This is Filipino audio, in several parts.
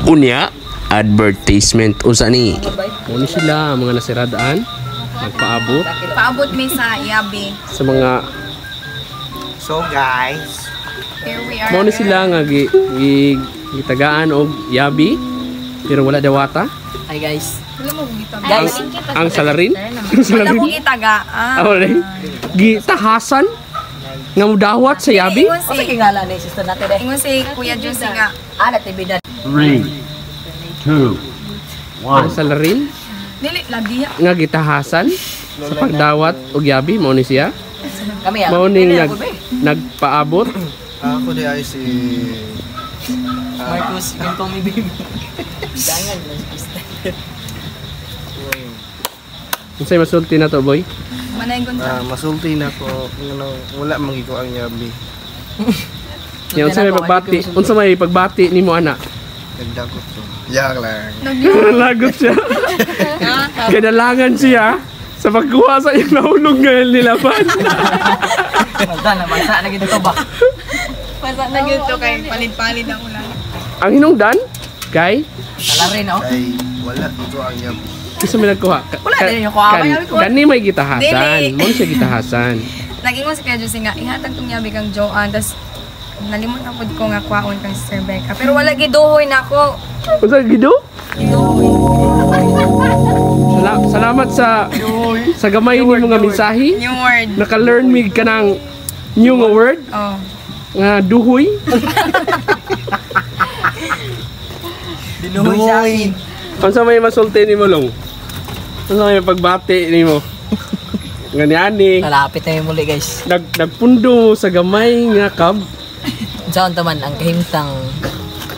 Unya advertisement usa ni. Muna sila mga nasiradaan magpaabot. Paabot mi sa Yabi. Sa mga So guys, Here we are. muna sila nga gitagaan og yabi pero wala dawata. Hi guys. Wala mo gitaga. Guys, Ang salarin. Wala Ang salarin. mo gitaga. Wala. Gitahasan nga mudawat sa yabi. Ingon Sa si kingala ni sister natin eh. Ingon si Kuya Juicy nga. Ana tibida. 3, 2, Ang salarin Dili lagi. nga gitahasan sa pagdawat og yabi mao ni siya. Kami ah. Mao ning nagpaabot. ako di ay si Marcos, yung Tommy baby. Jangan lang sister. Unsay masulti na to, boy? Manaygon ka. masulti na ko wala magiko ang yabi. Yan unsay may pagbati. Unsa may pagbati nimo ana? Nagdakot ko. Yak lang. Lagot siya. Kailangan siya sa pagkuha sa iyong nahulog nga nilaban. Basta na basta na gid ko ba. Basta na gito kay palit-palit ang ulan. Ang hinungdan kay Salarin oh. Ay wala ito ang yabi. isa may nagkuha. Wala din yung kuha. Kani may gitahasan. Dili. Mo siya gitahasan. Nag-ingon si Kuya Juicy nga ihatag tong Yabi kang Joanne. Tas nalimot na pud ko nga kwaon kang Sister Becca. Pero wala giduhoy na ako. Unsa gido? Giduhoy. Salamat sa gamay ni mga mensahe. New word. Naka-learn mi kanang new nga word Oh. nga duhoy. Dinuhoy sa akin. Unsa may masulti nimo long? Unsa may pagbati nimo? Nga niani. Kalapit na yung muli guys. Nagpundo sa gamay nga kab. Saan taman ang kahimtang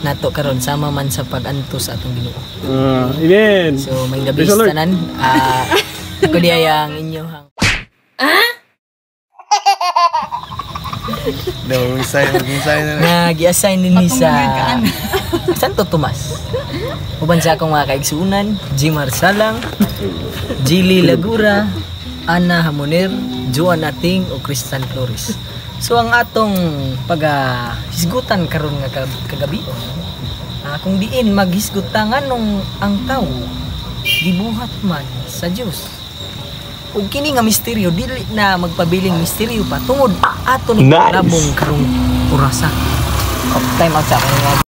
nato karon sama man sa pag-antos sa atong Ginoo. Amen. So may gabi Praise the Lord. tanan. Ako diya ang inyong No, misay na. nga gi-assign din ni sa Santo Tomas. Uban sa akong mga kaigsuunan, Jimar Salang, Jili Lagura, Ana Hamoner, Joan Ating o Cristan Flores. So ang atong paghisgutan karon nga kagabi, kung diin maghisgutan nung ang tao gibuhat man sa Dios. Ug kini nga misteryo dili na magpabiling misteryo pa tungod ato ni labong karong orasa. Time out sa akin.